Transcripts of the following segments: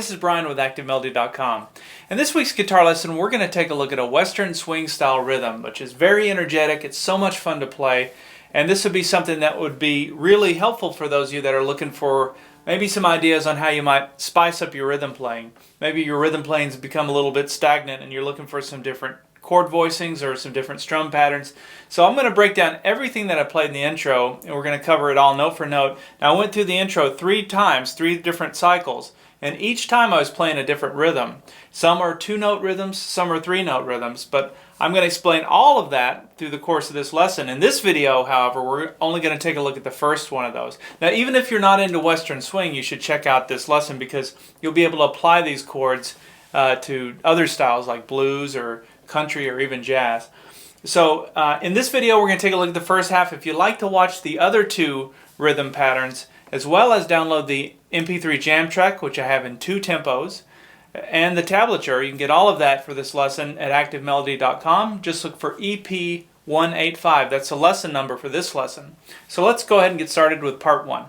this is Brian with ActiveMelody.com. In this week's guitar lesson, we're going to take a look at a Western swing style rhythm, which is very energetic. It's so much fun to play, and this would be something that would be really helpful for those of you that are looking for maybe some ideas on how you might spice up your rhythm playing. Maybe your rhythm playing's become a little bit stagnant and you're looking for some different chord voicings or some different strum patterns. So I'm going to break down everything that I played in the intro, and we're going to cover it all note for note. Now, I went through the intro 3 times, 3 different cycles, and each time I was playing a different rhythm. Some are 2-note rhythms, some are 3-note rhythms, but I'm going to explain all of that through the course of this lesson. In this video, however, we're only going to take a look at the first one of those. Now, even if you're not into Western swing, you should check out this lesson because you'll be able to apply these chords to other styles like blues or country or even jazz. So in this video we're going to take a look at the first half. If you'd like to watch the other 2 rhythm patterns as well as download the MP3 jam track, which I have in 2 tempos, and the tablature, you can get all of that for this lesson at ActiveMelody.com. Just look for EP185. That's the lesson number for this lesson. So let's go ahead and get started with part 1.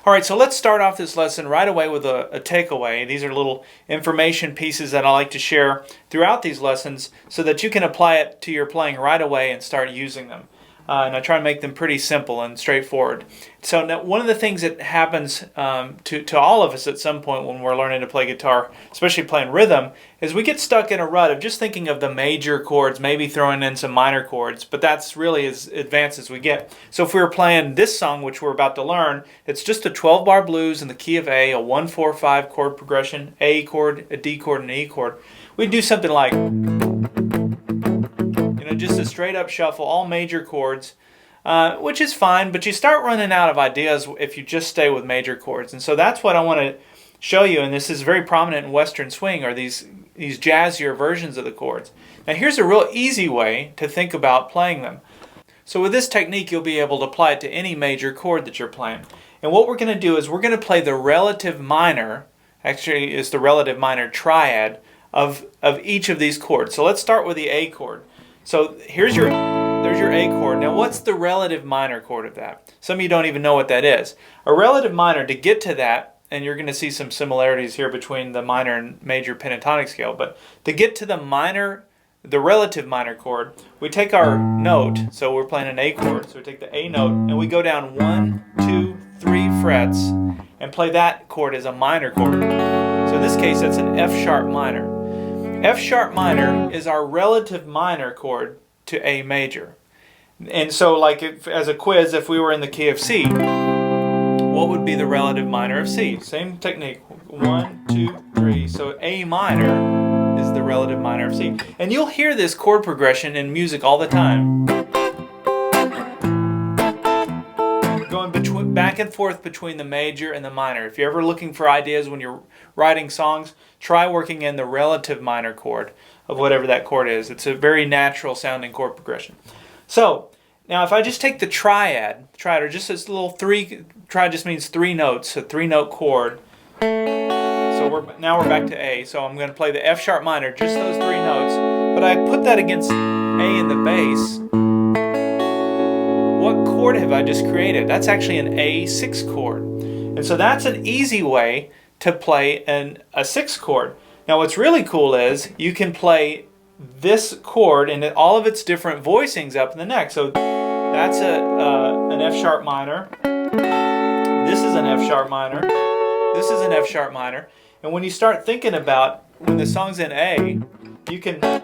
Alright, so let's start off this lesson right away with a takeaway. These are little information pieces that I like to share throughout these lessons so that you can apply it to your playing right away and start using them. And I try to make them pretty simple and straightforward. So now, one of the things that happens to all of us at some point when we're learning to play guitar, especially playing rhythm, is we get stuck in a rut of just thinking of the major chords, maybe throwing in some minor chords, but that's really as advanced as we get. So if we were playing this song, which we're about to learn, it's just a 12-bar blues in the key of A, a 1-4-5 chord progression, A chord, a D chord, and an E chord. We'd do something like, just a straight up shuffle, all major chords, which is fine, but you start running out of ideas if you just stay with major chords. And so that's what I want to show you, and this is very prominent in Western swing, are these jazzier versions of the chords. Now here's a real easy way to think about playing them. So with this technique you'll be able to apply it to any major chord that you're playing. And what we're going to do is we're going to play the relative minor, actually it's the relative minor triad of each of these chords. So let's start with the A chord. So there's your A chord. Now what's the relative minor chord of that? Some of you don't even know what that is. A relative minor, to get to that, and you're going to see some similarities here between the minor and major pentatonic scale, but to get to the relative minor chord, we take our note, so we're playing an A chord, so we take the A note and we go down 1, 2, 3 frets and play that chord as a minor chord. So in this case that's an F sharp minor. F sharp minor is our relative minor chord to A major. And so like as a quiz, if we were in the key of C, what would be the relative minor of C? Same technique. 1, 2, 3. So A minor is the relative minor of C. And you'll hear this chord progression in music all the time. Going back and forth between the major and the minor. If you're ever looking for ideas when you're writing songs, try working in the relative minor chord of whatever that chord is. It's a very natural sounding chord progression. So now if I just take the triad, or just this little triad just means 3 notes, a 3-note chord. So now we're back to A. So I'm going to play the F sharp minor, just those 3 notes, but I put that against A in the bass. What chord have I just created? That's actually an A6 chord. And so that's an easy way to play a 6th chord. Now what's really cool is you can play this chord and all of its different voicings up in the neck. So that's an F sharp minor. This is an F sharp minor. This is an F sharp minor. And when you start thinking about when the song's in A, you can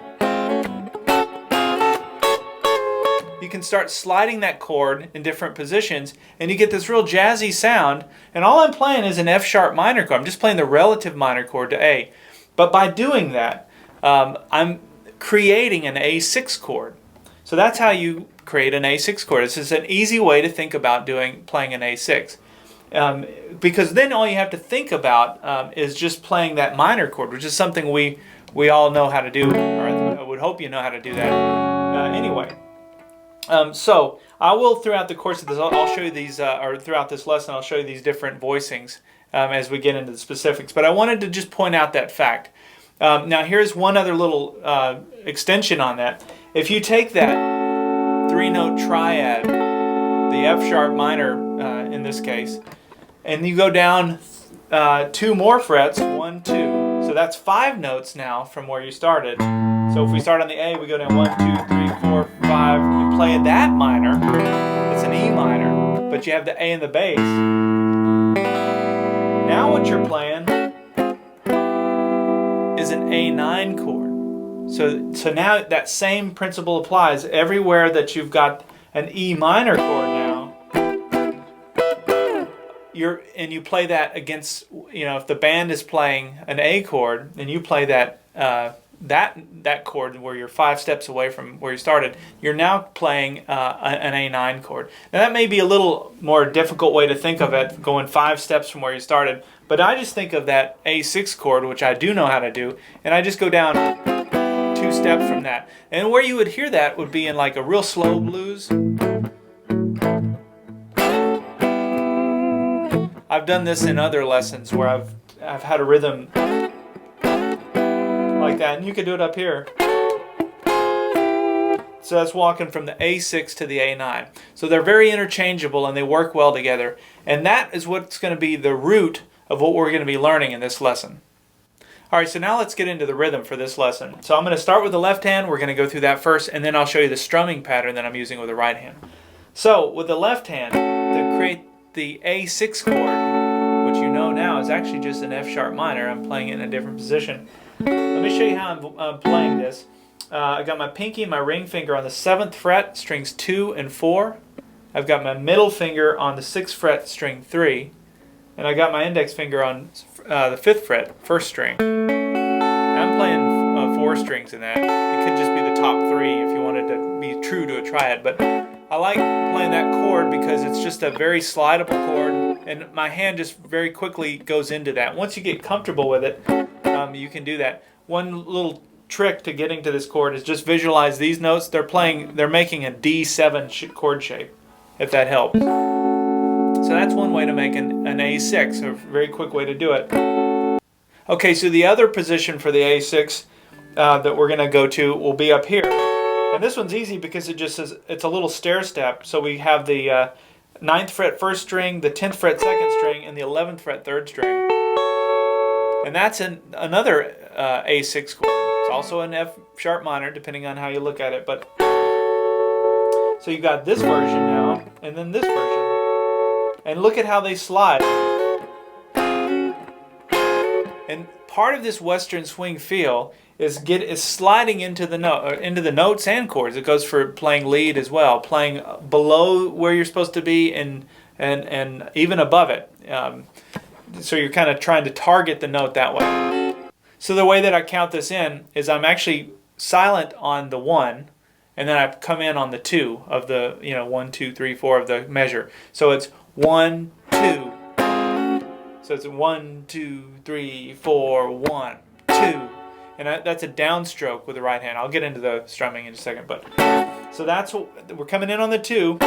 start sliding that chord in different positions and you get this real jazzy sound, and all I'm playing is an F sharp minor chord. I'm just playing the relative minor chord to A. But by doing that, I'm creating an A6 chord. So that's how you create an A6 chord. This is an easy way to think about playing an A6. Because then all you have to think about is just playing that minor chord, which is something we all know how to do, or I would hope you know how to do that anyway. So I will, throughout the course of this, I'll show you these, or throughout this lesson, I'll show you these different voicings as we get into the specifics. But I wanted to just point out that fact. Now here's one other little extension on that. If you take that 3-note triad, the F sharp minor in this case, and you go down 2 more frets, 1, 2. So that's 5 notes now from where you started. So if we start on the A, we go down 1, 2, 3, 4, 5. You play that minor. It's an E minor, but you have the A in the bass. Now what you're playing is an A9 chord. So now that same principle applies everywhere that you've got an E minor chord now. You play that against, if the band is playing an A chord, and you play that that chord where you're 5 steps away from where you started, you're now playing an A9 chord. Now that may be a little more difficult way to think of it, going 5 steps from where you started, but I just think of that A6 chord, which I do know how to do, and I just go down 2 steps from that. And where you would hear that would be in like a real slow blues. I've done this in other lessons where I've had a rhythm like that, and you could do it up here. So that's walking from the A6 to the A9. So they're very interchangeable and they work well together. And that is what's going to be the root of what we're going to be learning in this lesson. Alright, so now let's get into the rhythm for this lesson. So I'm going to start with the left hand, we're going to go through that first, and then I'll show you the strumming pattern that I'm using with the right hand. So with the left hand, to create the A6 chord, which you know now is actually just an F sharp minor, I'm playing it in a different position. Let me show you how I'm playing this. I got my pinky and my ring finger on the 7th fret, strings 2 and 4. I've got my middle finger on the 6th fret, string 3. And I got my index finger on the 5th fret, 1st string. I'm playing 4 strings in that. It could just be the top 3 if you wanted to be true to a triad. But I like playing that chord because it's just a very slidable chord. And my hand just very quickly goes into that. Once you get comfortable with it, you can do that. One little trick to getting to this chord is just visualize these notes. They're making a D7 chord shape, if that helps. So that's one way to make an A6, a very quick way to do it. Okay, so the other position for the A6 that we're going to go to will be up here. And this one's easy because it's a little stair step. So we have the 9th fret 1st string, the 10th fret 2nd string, and the 11th fret 3rd string. And that's another A6 chord. It's also an F sharp minor, depending on how you look at it. But so you got this version now, and then this version. And look at how they slide. And part of this Western swing feel is sliding into the notes and chords. It goes for playing lead as well, playing below where you're supposed to be, and even above it. So you're kind of trying to target the note that way. So the way that I count this in is I'm actually silent on the 1, and then I come in on the 2 of the 1, 2, 3, 4 of the measure. So it's 1, 2. So it's 1, 2, 3, 4, 1, 2. And that's a downstroke with the right hand. I'll get into the strumming in a second. But so that's what we're coming in on the 2,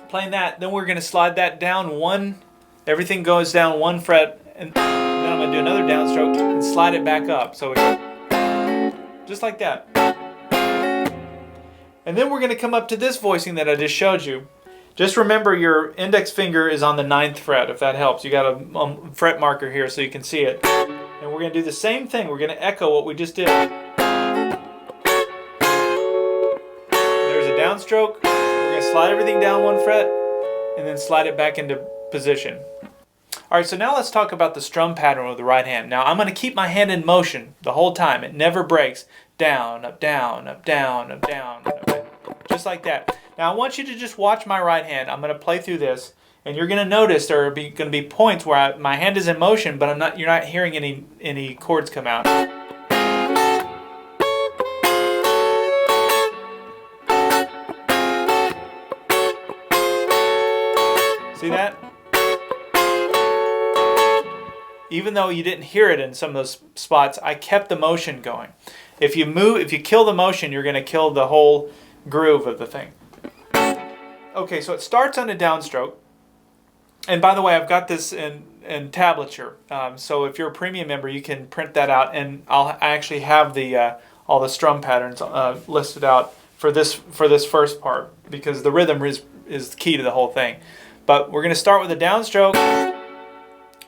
playing that. Then we're going to slide that down 1. Everything goes down 1 fret, and then I'm going to do another downstroke and slide it back up. So just like that. And then we're going to come up to this voicing that I just showed you. Just remember your index finger is on the 9th fret, if that helps. You got a fret marker here so you can see it. And we're going to do the same thing. We're going to echo what we just did. There's a downstroke. We're going to slide everything down 1 fret and then slide it back into position. Alright, so now let's talk about the strum pattern with the right hand. Now I'm going to keep my hand in motion the whole time. It never breaks. Down, up, down, up, down, up, down, up, down. Just like that. Now I want you to just watch my right hand. I'm going to play through this, and you're going to notice there are going to be points where my hand is in motion, but you're not hearing any chords come out. See that? Even though you didn't hear it in some of those spots, I kept the motion going. If you kill the motion, you're going to kill the whole groove of the thing. Okay, so it starts on a downstroke. And by the way, I've got this in tablature. So if you're a premium member, you can print that out, and I actually have all the strum patterns listed out for this first part, because the rhythm is the key to the whole thing. But we're going to start with a downstroke.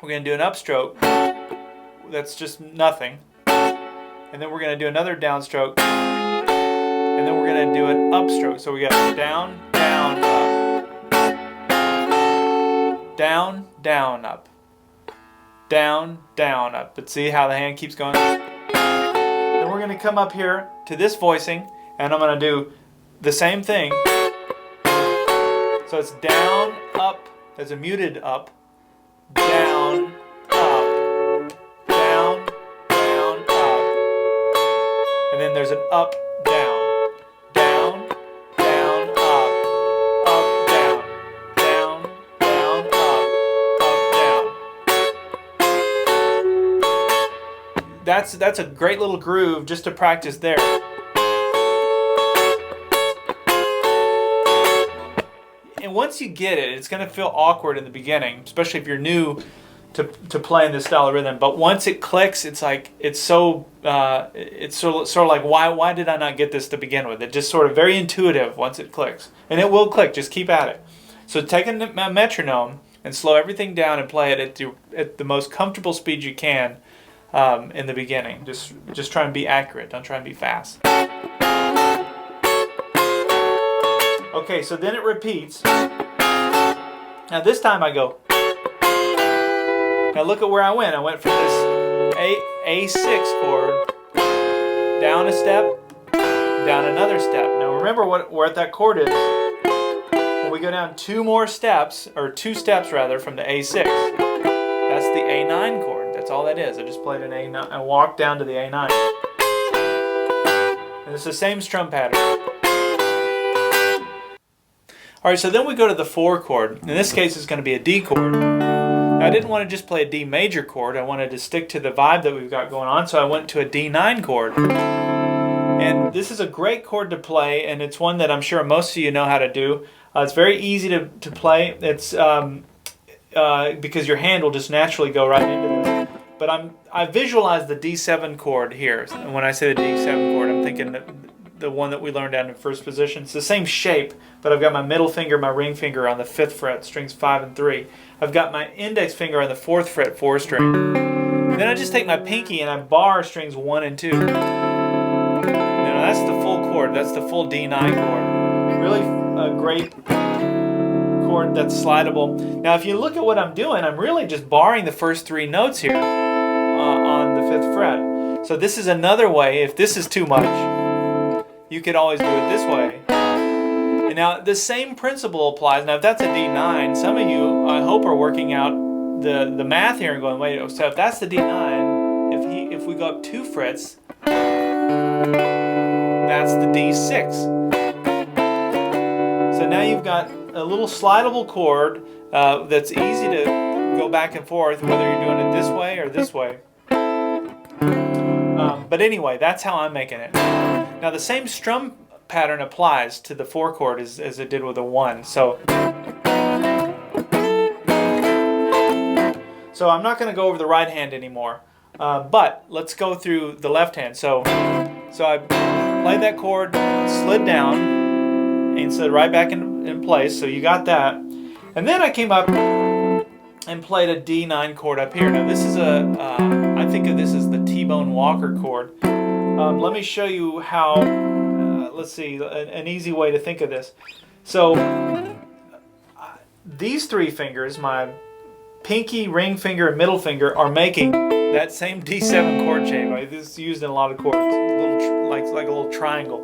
we're going to do an upstroke. That's just nothing. And then we're going to do another downstroke. And then we're going to do an upstroke. So we got down, down, up. Down, down, up. Down, down, up. But see how the hand keeps going? Then we're going to come up here to this voicing, and I'm going to do the same thing. So it's down, up, there's a muted up, down, up, down, down, up. And then there's an up, down, down, down, up, down, down, down, up, down. That's a great little groove just to practice there. And once you get it, it's going to feel awkward in the beginning, especially if you're new to playing this style of rhythm. But once it clicks, it's like it's sort of like why did I not get this to begin with? It's just sort of very intuitive once it clicks, and it will click. Just keep at it. So take a metronome and slow everything down and play it at the most comfortable speed you can in the beginning. Just try and be accurate. Don't try and be fast. Okay, so then it repeats. Now this time I go. Now look at where I went. I went from this A6 chord, down a step, down another step. Now remember where that chord is. When we go down two steps rather, from the A6. That's the A9 chord. That's all that is. I just played an A9. I walked down to the A9. And it's the same strum pattern. Alright, so then we go to the 4 chord. In this case, it's going to be a D chord. Now, I didn't want to just play a D major chord. I wanted to stick to the vibe that we've got going on, so I went to a D9 chord. And this is a great chord to play, and it's one that I'm sure most of you know how to do. It's very easy to play. It's because your hand will just naturally go right into this. But I visualize the D7 chord here. And when I say the D7 chord, I'm thinking the one that we learned down in first position. It's the same shape, but I've got my middle finger, my ring finger on the 5th fret, strings 5 and 3. I've got my index finger on the 4th fret, 4 string. Then I just take my pinky and I bar strings 1 and 2. Now that's the full chord. That's the full D9 chord. Really a great chord that's slidable. Now if you look at what I'm doing, I'm really just barring the first 3 notes here on the 5th fret. So this is another way. If this is too much, you could always do it this way. And now the same principle applies. Now if that's a D9, some of you, I hope, are working out the math here and going, wait, so if that's the D9, if we go up 2 frets, that's the D6. So now you've got a little slidable chord that's easy to go back and forth, whether you're doing it this way or this way. But anyway, that's how I'm making it. Now the same strum pattern applies to the 4 chord as it did with the 1. So I'm not going to go over the right hand anymore, but let's go through the left hand. So I played that chord, slid down, and slid right back in place. So you got that, and then I came up and played a D9 chord up here. Now this is I think of this as the T-bone Walker chord. Let me show you how. Let's see, an easy way to think of this. So these 3 fingers, my pinky, ring finger, and middle finger, are making that same D7 chord shape. Right? This is used in a lot of chords, like a little triangle.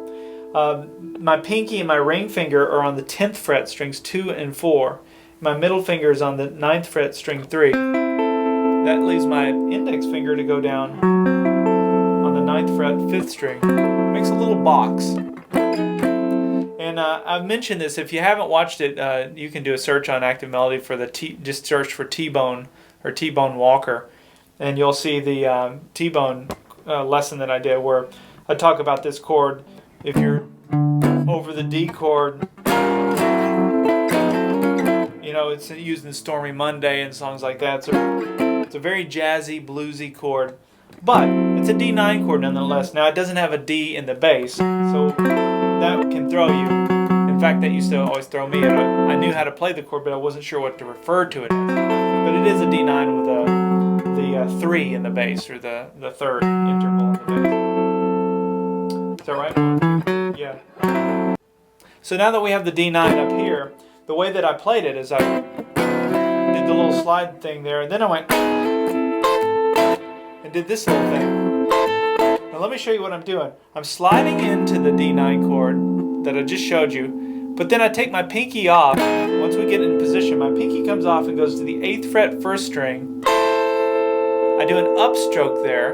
My pinky and my ring finger are on the 10th fret, strings 2 and 4. My middle finger is on the 9th fret, string 3. That leaves my index finger to go down on the 9th fret, 5th string. Makes a little box. And I've mentioned this. If you haven't watched it, you can do a search on Active Melody for just search for T-bone or T-bone Walker, and you'll see the T-bone lesson that I did where I talk about this chord. If you're over the D chord, you know, it's used in Stormy Monday and songs like that. So it's a very jazzy, bluesy chord, but it's a D9 chord nonetheless. Now it doesn't have a D in the bass, so that can throw you. In fact, that used to always throw me. I knew how to play the chord, but I wasn't sure what to refer to it as. but it is a D9 with the 3 in the bass, or the third interval in the bass. Is that right? Yeah. So now that we have the D9 up here, the way that I played it is I did the little slide thing there, and then I went and did this little thing. Now let me show you what I'm doing. I'm sliding into the D9 chord that I just showed you, but then I take my pinky off. Once we get in position, my pinky comes off and goes to the 8th fret 1st string. I do an upstroke there,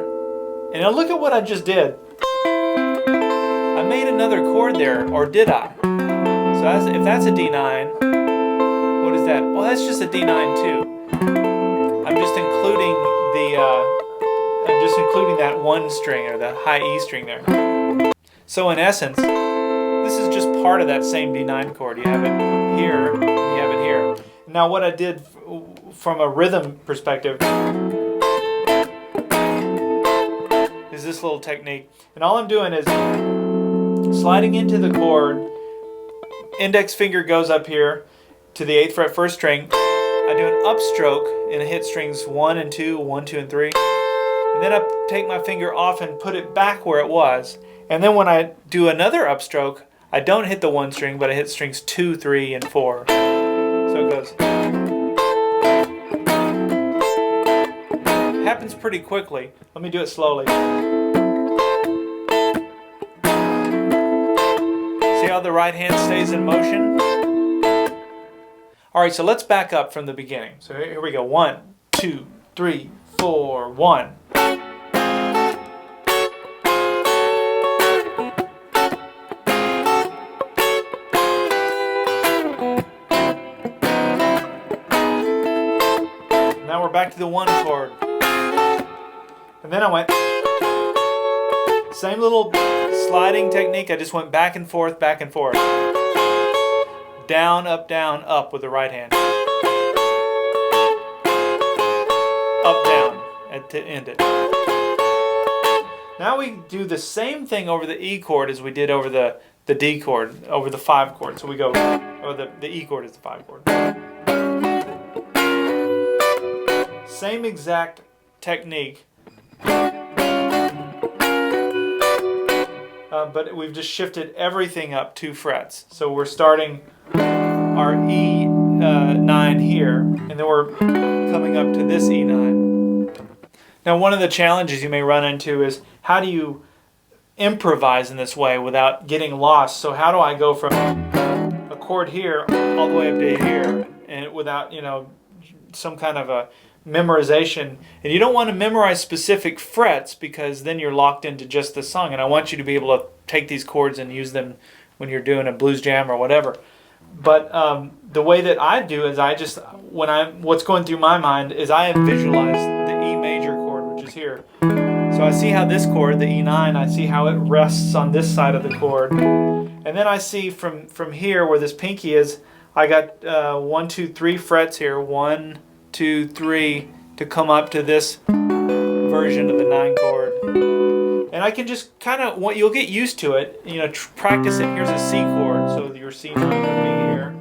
and now look at what I just did. I made another chord there, or did I? So if that's a D9, what is that? Well, that's just a D9 too. I'm just including that 1 string, or the high E string there. So in essence, this is just part of that same D9 chord. You have it here, and you have it here. Now what I did from a rhythm perspective is this little technique. And all I'm doing is sliding into the chord, index finger goes up here to the 8th fret 1st string. I do an upstroke and I hit strings 1 and 2, 1, 2, and 3. And then I take my finger off and put it back where it was. And then when I do another upstroke, I don't hit the 1 string, but I hit strings 2, 3, and 4. So it goes. It happens pretty quickly. Let me do it slowly. See how the right hand stays in motion? Alright, so let's back up from the beginning. So here we go. 1, 2, 3, 4, 1. Now we're back to the 1 chord. And then I went, same little sliding technique, I just went back and forth, back and forth. Down, up with the right hand. Up, down, to end it. Now we do the same thing over the E chord as we did over the D chord, over the 5 chord. So we go, or the E chord is the 5 chord. Same exact technique, but we've just shifted everything up 2 frets. So we're starting our E9 here, and then we're coming up to this E9. Now one of the challenges you may run into is, how do you improvise in this way without getting lost? So how do I go from a chord here all the way up to here, and without, you know, some kind of a memorization? And you don't want to memorize specific frets, because then you're locked into just the song. And I want you to be able to take these chords and use them when you're doing a blues jam or whatever. But the way that I do is what's going through my mind is I visualize the E major chord, which is here. So I see how this chord, the E9, I see how it rests on this side of the chord. And then I see from here where this pinky is, I got 1, 2, 3 frets here. 1, 2, 3 to come up to this version of the 9 chord. And I can just kind of, you'll get used to it, you know, practice it. Here's a C chord, so your C9 would be here,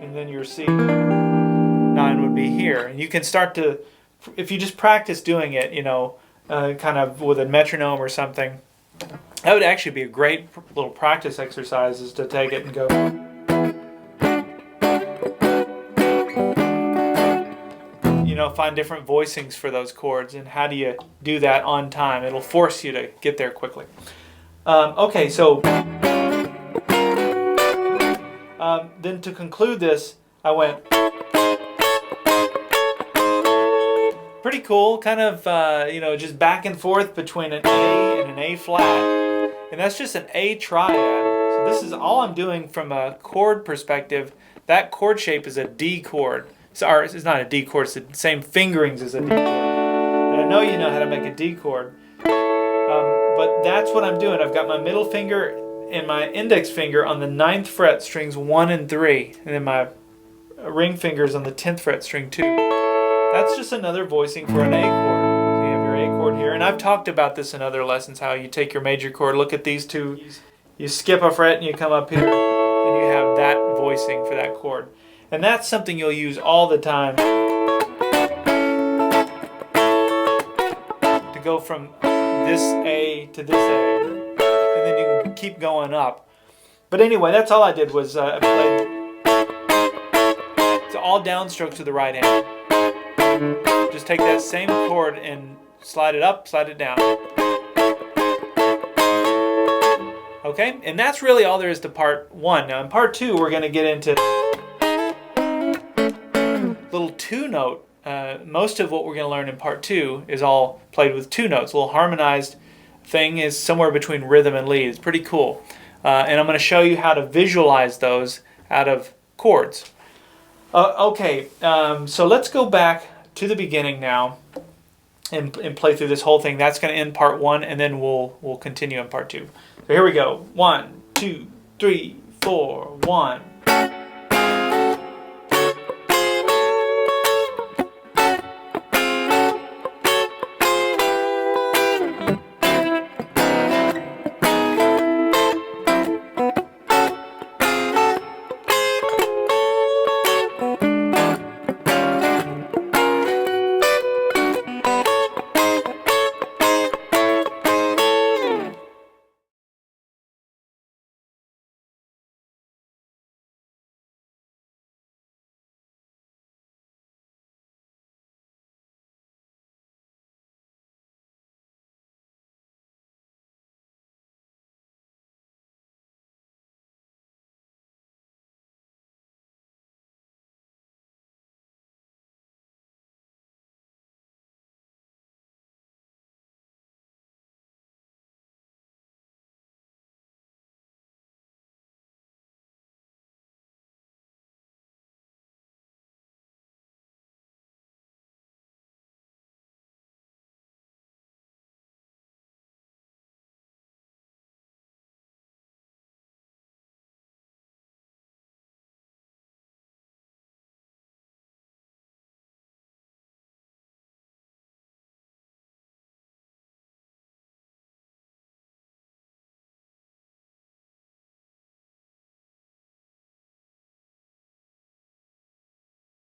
and then your C9 would be here. And you can start to, if you just practice doing it, you know, kind of with a metronome or something, that would actually be a great little practice exercise, is to take it and go. You know, find different voicings for those chords, and how do you do that on time? It'll force you to get there quickly. Okay, so then to conclude this, I went pretty cool, kind of you know, just back and forth between an A and an A flat, and that's just an A triad. So this is all I'm doing from a chord perspective. That chord shape is a D chord. Sorry, it's not a D chord, it's the same fingerings as a D chord. And I know you know how to make a D chord. But that's what I'm doing. I've got my middle finger and my index finger on the 9th fret, strings 1 and 3. And then my ring fingers on the 10th fret, string 2. That's just another voicing for an A chord. So you have your A chord here. And I've talked about this in other lessons, how you take your major chord, look at these two, you skip a fret and you come up here, and you have that voicing for that chord. And that's something you'll use all the time go from this A to this A, and then you can keep going up. But anyway, that's all I did was I played. It's all downstrokes with the right hand. Just take that same chord and slide it up, slide it down. Okay, and that's really all there is to part 1. Now in part 2, we're going to get into little 2-note. Most of what we're going to learn in part 2 is all played with 2 notes. A little harmonized thing is somewhere between rhythm and lead. It's pretty cool. And I'm going to show you how to visualize those out of chords. Okay, so let's go back to the beginning now and play through this whole thing. That's going to end part 1, and then we'll continue in part 2. So here we go. 1, 2, 3, 4, 1.